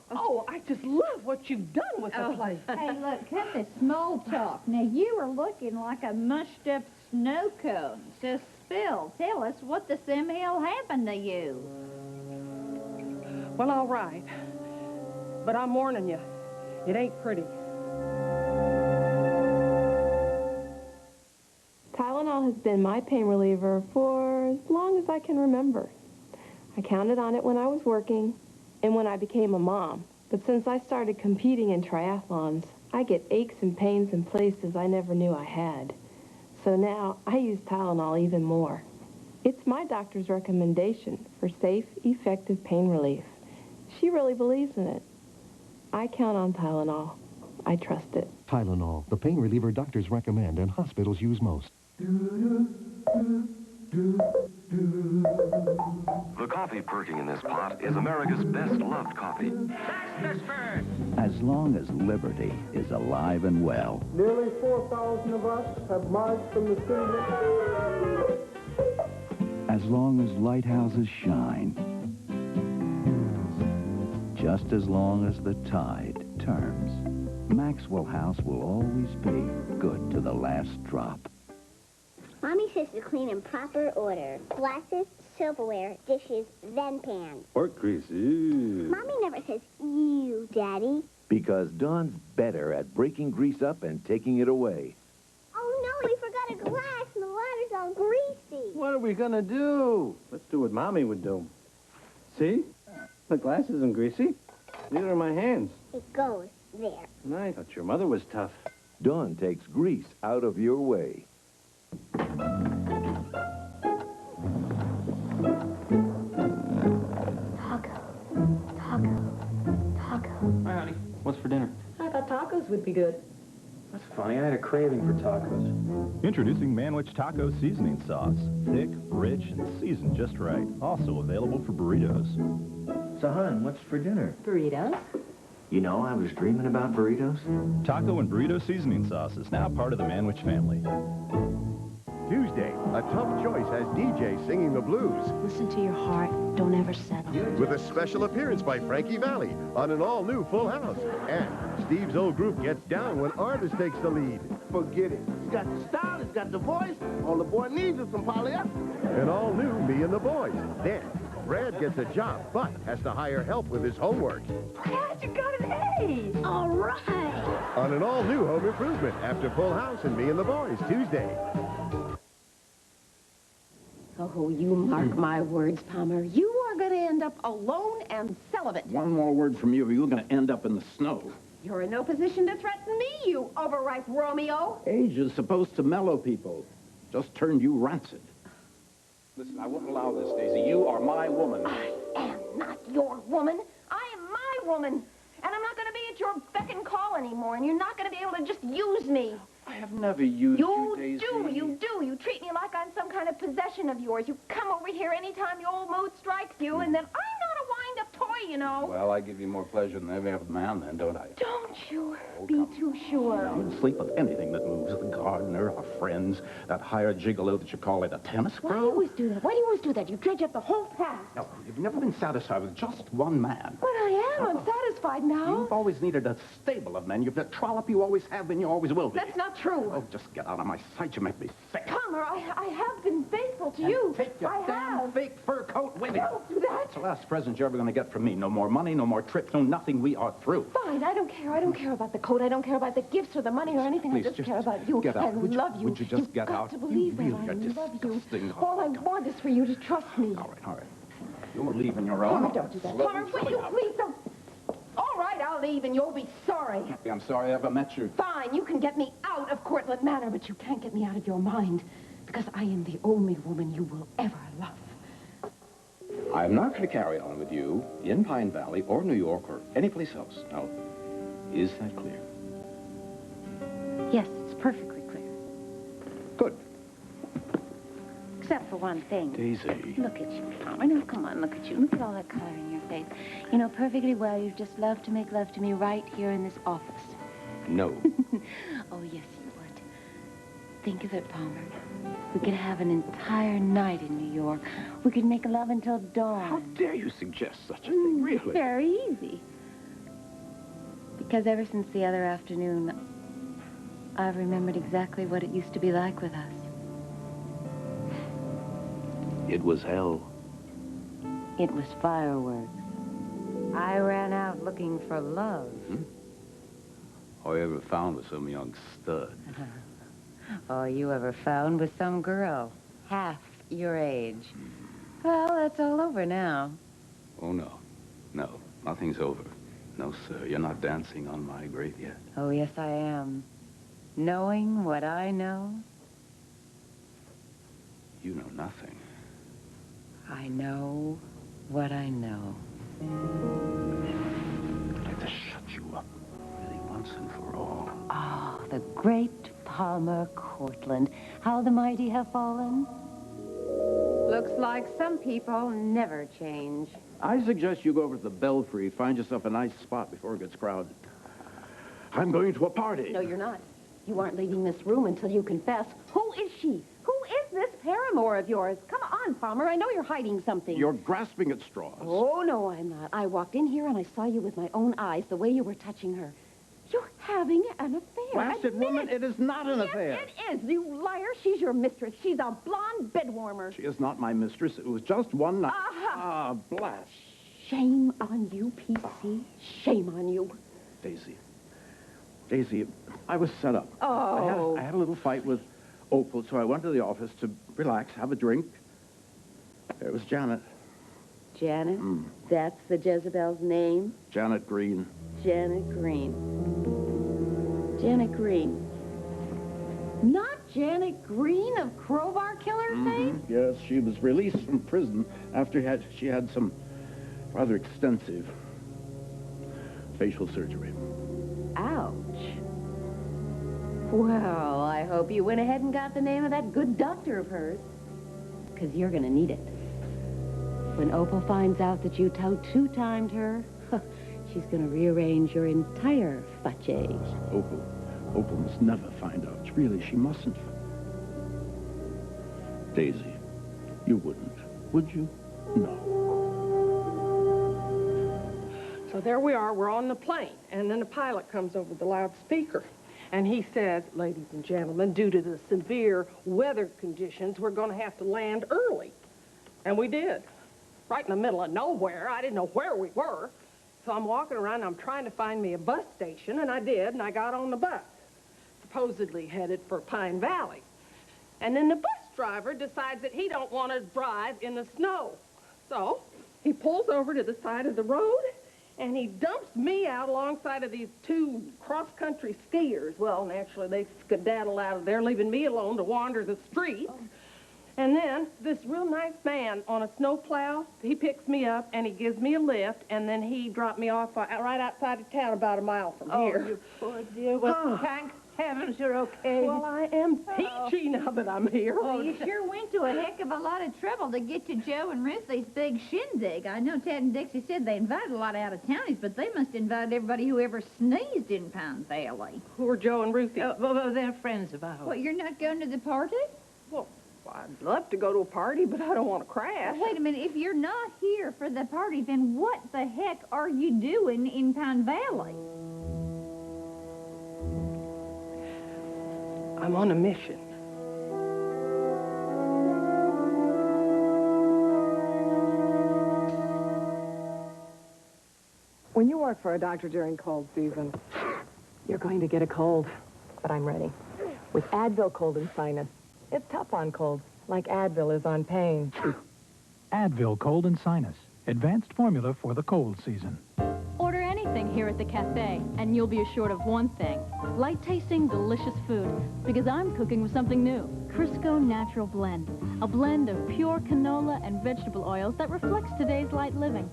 Oh, I just love what you've done with the place. Hey, look, cut this small talk. Now, you are looking like a mushed-up snow cone. So, Phil, tell us what the hell happened to you. Well, all right. But I'm warning you, it ain't pretty. Tylenol has been my pain reliever for as long as I can remember. I counted on it when I was working and when I became a mom. But since I started competing in triathlons, I get aches and pains in places I never knew I had. So now I use Tylenol even more. It's my doctor's recommendation for safe, effective pain relief. She really believes in it. I count on Tylenol. I trust it. Tylenol, the pain reliever doctors recommend and hospitals use most. The coffee perking in this pot is America's best-loved coffee. As long as liberty is alive and well. Nearly 4,000 of us have marched from the city. As long as lighthouses shine. Just as long as the tide turns. Maxwell House will always be good to the last drop. Mommy says to clean in proper order. Glasses, silverware, dishes, then pans. Pork grease, ew. Mommy never says, ew, Daddy. Because Dawn's better at breaking grease up and taking it away. Oh, no, we forgot a glass and the ladder's all greasy. What are we gonna do? Let's do what Mommy would do. See? The glass isn't greasy. Neither are my hands. It goes there. And I thought your mother was tough. Dawn takes grease out of your way. Taco. Hi, honey. What's for dinner? I thought tacos would be good. That's funny. I had a craving for tacos. Introducing Manwich Taco Seasoning Sauce. Thick, rich, and seasoned just right. Also available for burritos. So, hon, what's for dinner? Burritos? You know, I was dreaming about burritos. Taco and burrito seasoning sauce is now part of the Manwich family. Tuesday, a tough choice has DJ singing the blues. Listen to your heart. Don't ever settle. With a special appearance by Frankie Valli on an all-new Full House. And Steve's old group gets down when Artis takes the lead. Forget it. He's got the style, he's got the voice. All the boy needs is some polyester. And all new Me and the Boys. Then, Brad gets a job, but has to hire help with his homework. Brad, you got an A! All right. On an all-new Home Improvement after Full House and Me and the Boys, Tuesday. Oh, you mark my words, Palmer. You are going to end up alone and celibate. One more word from you, or you're going to end up in the snow. You're in no position to threaten me, you overripe Romeo. Age is supposed to mellow people. Just turned you rancid. Listen, I won't allow this, Daisy. You are my woman. I am not your woman. I am my woman. And I'm not going to be at your beck and call anymore, and you're not going to be able to just use me. I have never used you, Daisy. You do. You treat me like I'm some kind of possession of yours. You come over here anytime the old mood strikes you, and then I'm not a wind-up toy, you know. Well, I give you more pleasure than every other man, then, don't I? Don't you be too sure. I would sleep with anything that moves. The gardener, our friends, that hired gigolo that you call it a tennis Why do you always do that? Why do you always do that? You dredge up the whole past. No, you've never been satisfied with just one man. But I am. I'm satisfied now. You've always needed a stable of men. You've the trollop you always have been, you always will be. That's not true. Oh, just get out of my sight. You make me sick. Palmer, I have been faithful to you. Take your damn fake fur coat with you. Don't do that. It's the last present you're ever going to get from me. No more money, no more trips, no nothing. We are through. Fine, I don't care. I don't care about the coat. I don't care about the gifts or the money or anything. Please, I just care about you. Get out. I love you. Would you just get out? You've got to believe you that really I are love you. disgusting. All I want is for you to trust me. All right. You'll leave on your own. Palmer, don't do that. Palmer, will you please don't... All right, I'll leave, and you'll be sorry. I'm sorry I ever met you. Fine, you can get me out of Cortlandt Manor, but you can't get me out of your mind, because I am the only woman you will ever love. I'm not going to carry on with you in Pine Valley or New York or anyplace else. Now, is that clear? Yes, it's perfectly clear. Good. Except for one thing. Daisy. Look at you, Palmer. Now, come on, look at you. Look at all that color in your face. You know perfectly well you'd just love to make love to me right here in this office. No. Oh, yes, you would. Think of it, Palmer. We could have an entire night in New York. We could make love until dawn. How dare you suggest such a thing, really? Very easy. Because ever since the other afternoon, I've remembered exactly what it used to be like with us. It was hell. It was fireworks. I ran out looking for love. All you ever found was some young stud. All you ever found was some girl, half your age. Well, that's all over now. Oh, no. No, nothing's over. No, sir, you're not dancing on my grave yet. Oh, yes, I am. Knowing what I know, You know nothing. I know what I know. I'd like to shut you up, really, once and for all. Oh, the great Palmer Cortlandt. How the mighty have fallen. Looks like some people never change. I suggest you go over to the Belfry, find yourself a nice spot before it gets crowded. I'm going to a party. No, you're not. You aren't leaving this room until you confess. Who is she? Who is this paramour of yours? Come on, Palmer. I know you're hiding something. You're grasping at straws. Oh, no, I'm not. I walked in here and I saw you with my own eyes, the way you were touching her. You're having an affair. Blasted woman, it is not an affair. Yes, it is. You liar. She's your mistress. She's a blonde bedwarmer. She is not my mistress. It was just one night. Aha. Blast. Shame on you, PC. Shame on you. Daisy, I was set up. Oh. I had a little fight with Opal, so I went to the office to relax, have a drink. There was Janet. Janet? That's the Jezebel's name? Janet Green. Janet Green. Janet Green. Not Janet Green of Crowbar Killer fame? Yes, she was released from prison after she had some rather extensive facial surgery. Ouch. Well, I hope you went ahead and got the name of that good doctor of hers. Because you're going to need it. When Opal finds out that you two-timed her, she's going to rearrange your entire facie. Opal must never find out. Really, she mustn't. Daisy, you wouldn't, would you? No. So there we are, we're on the plane, and then the pilot comes over the loudspeaker, and he says, ladies and gentlemen, due to the severe weather conditions, we're going to have to land early. And we did. Right in the middle of nowhere. I didn't know where we were. So I'm walking around, I'm trying to find me a bus station, and I did, and I got on the bus, supposedly headed for Pine Valley. And then the bus driver decides that he don't want to drive in the snow. So he pulls over to the side of the road, and he dumps me out alongside of these two cross-country skiers. Well, naturally, they skedaddle out of there, leaving me alone to wander the streets. And then this real nice man on a snowplow, he picks me up and he gives me a lift, and then he dropped me off right outside of town about a mile from here. Oh, you poor dear. Well, thank heavens you're okay. Well, I am peachy now that I'm here. Oh, you sure went to a heck of a lot of trouble to get to Joe and Risley's big shindig. I know Ted and Dixie said they invited a lot of out-of-townies, but they must have invited everybody who ever sneezed in Pine Valley. Who are Joe and Ruthie? Well, they're friends of ours. What, you're not going to the party? Well, I'd love to go to a party, but I don't want to crash. Well, wait a minute. If you're not here for the party, then what the heck are you doing in Pine Valley? I'm on a mission. When you work for a doctor during cold season, you're going to get a cold, but I'm ready. With Advil Cold and Sinus. It's tough on colds, like Advil is on pain. Advil Cold and Sinus, advanced formula for the cold season. Order anything here at the cafe, and you'll be assured of one thing. Light-tasting, delicious food, because I'm cooking with something new. Crisco Natural Blend, a blend of pure canola and vegetable oils that reflects today's light living.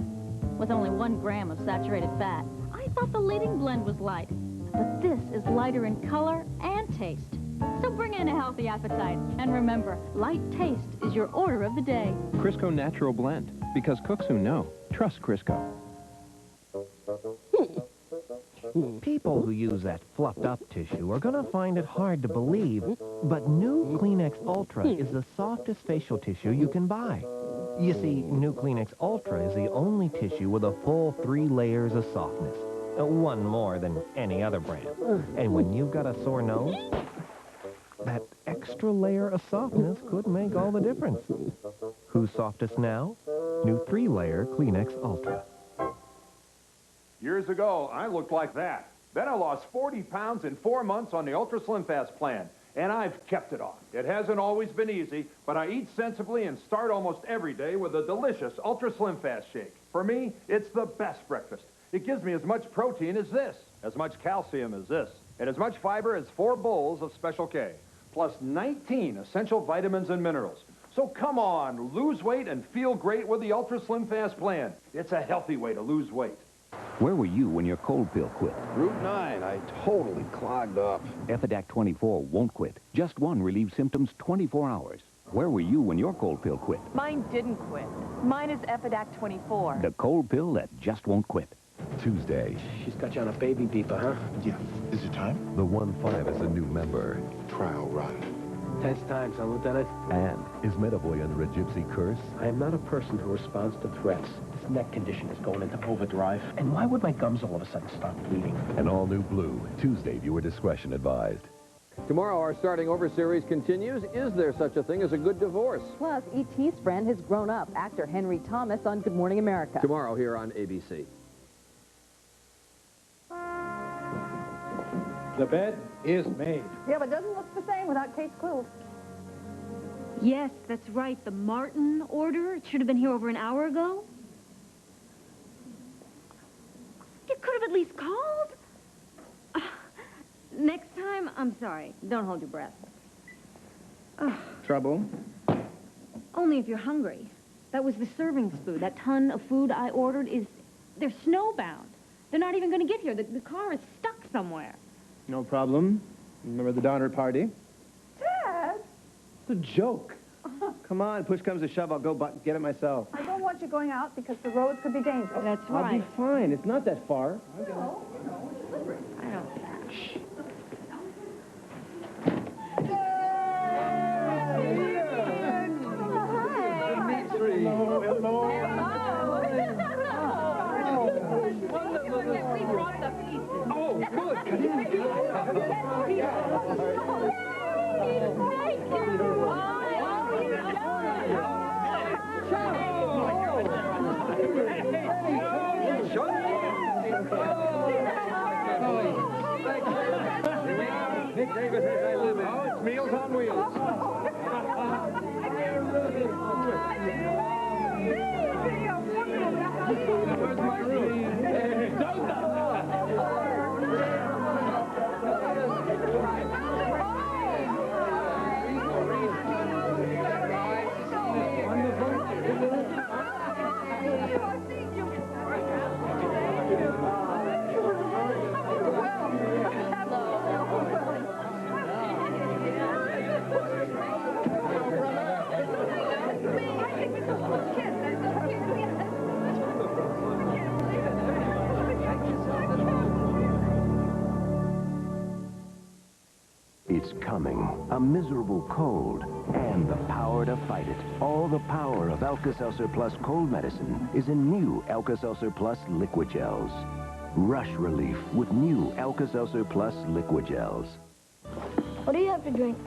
With only 1 gram of saturated fat, I thought the leading blend was light. But this is lighter in color and taste. So bring in a healthy appetite. And remember, light taste is your order of the day. Crisco Natural Blend, because cooks who know trust Crisco. People who use that fluffed-up tissue are going to find it hard to believe, but new Kleenex Ultra is the softest facial tissue you can buy. You see, new Kleenex Ultra is the only tissue with a full 3 layers of softness. One more than any other brand. And when you've got a sore nose, that extra layer of softness could make all the difference. Who's softest now? New 3-layer Kleenex Ultra. Years ago, I looked like that. Then I lost 40 pounds in 4 months on the Ultra Slim Fast plan, and I've kept it on. It hasn't always been easy, but I eat sensibly and start almost every day with a delicious Ultra Slim Fast shake. For me, it's the best breakfast. It gives me as much protein as this, as much calcium as this, and as much fiber as 4 bowls of Special K, plus 19 essential vitamins and minerals. So come on, lose weight and feel great with the Ultra Slim Fast plan. It's a healthy way to lose weight. Where were you when your cold pill quit? Route 9, I totally clogged up. Efidac 24 won't quit. Just one relieves symptoms 24 hours. Where were you when your cold pill quit? Mine didn't quit. Mine is Efidac 24. The cold pill that just won't quit. Tuesday. She's got you on a baby beeper, huh? Yeah. Is it time? The 1-5 is a new member. Trial run. Tense times, huh, Lieutenant? And is Metaboy under a gypsy curse? I am not a person who responds to threats. This neck condition is going into overdrive. And why would my gums all of a sudden stop bleeding? An all-new Blue. Tuesday, viewer discretion advised. Tomorrow, our Starting Over series continues. Is there such a thing as a good divorce? Plus, E.T.'s friend has grown up. Actor Henry Thomas on Good Morning America. Tomorrow here on ABC. The bed is made. Yeah, but it doesn't look the same without Case Quilt. Yes, that's right. The Martin order. It should have been here over an hour ago. You could have at least called. Next time, I'm sorry. Don't hold your breath. Trouble? Only if you're hungry. That was the servings food. That ton of food I ordered they're snowbound. They're not even going to get here. The car is stuck somewhere. No problem. Remember the Donner party? Dad! It's a joke. Come on, push comes to shove, I'll go get it myself. I don't want you going out because the roads could be dangerous. That's I'll be fine. It's not that far. I don't... Shh. Nick Davis says I live in. Oh, it's Meals on Wheels. Where's my room? It's coming. A miserable cold and the power to fight it. All the power of Alka-Seltzer Plus cold medicine is in new Alka-Seltzer Plus liquid gels. Rush relief with new Alka-Seltzer Plus liquid gels. What do you have to drink?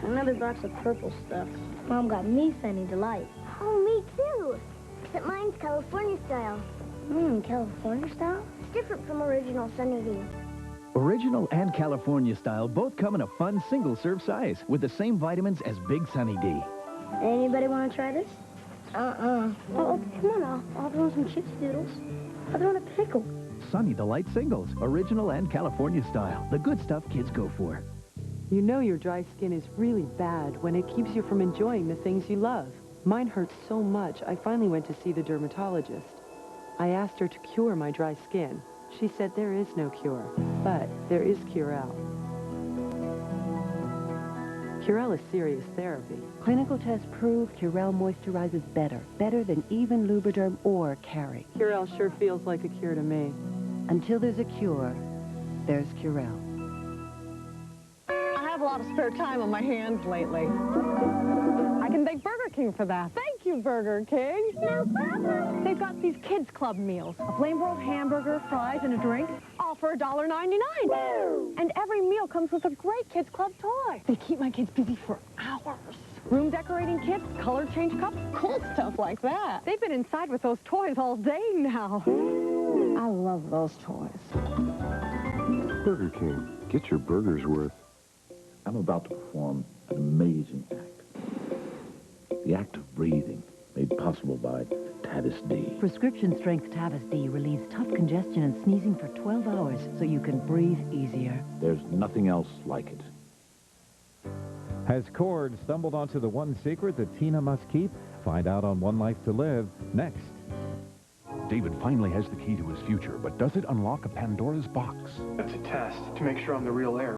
Another box of purple stuff. Mom got me Sunny Delight. Oh, me too. Except mine's California style. California style? It's different from original Sunny D. Original and California style both come in a fun single-serve size with the same vitamins as Big Sunny D. Anybody want to try this? Oh, come on, I'll throw in some chips doodles. I'll throw in a pickle. Sunny Delight singles, original and California style. The good stuff kids go for. You know your dry skin is really bad when it keeps you from enjoying the things you love. Mine hurts so much, I finally went to see the dermatologist. I asked her to cure my dry skin. She said there is no cure, but there is Curel. Curel is serious therapy. Clinical tests prove Curel moisturizes better than even Lubriderm or Carry. Curel sure feels like a cure to me. Until there's a cure, there's Curel. I have a lot of spare time on my hands lately. I can thank Burger King for that. Thank you, Burger King. No problem. They've got these kids club meals. A flame broiled hamburger, fries, and a drink, all for $1.99. And every meal comes with a great kids club toy. They keep my kids busy for hours. Room decorating kits, color change cups, cool stuff like that. They've been inside with those toys all day now. I love those toys. Burger King. Get your burger's worth. I'm about to perform an amazing act. The act of breathing, made possible by Tavis D. Prescription-strength Tavis D relieves tough congestion and sneezing for 12 hours so you can breathe easier. There's nothing else like it. Has Cord stumbled onto the one secret that Tina must keep? Find out on One Life to Live next. David finally has the key to his future, but does it unlock a Pandora's box? It's a test to make sure I'm the real heir.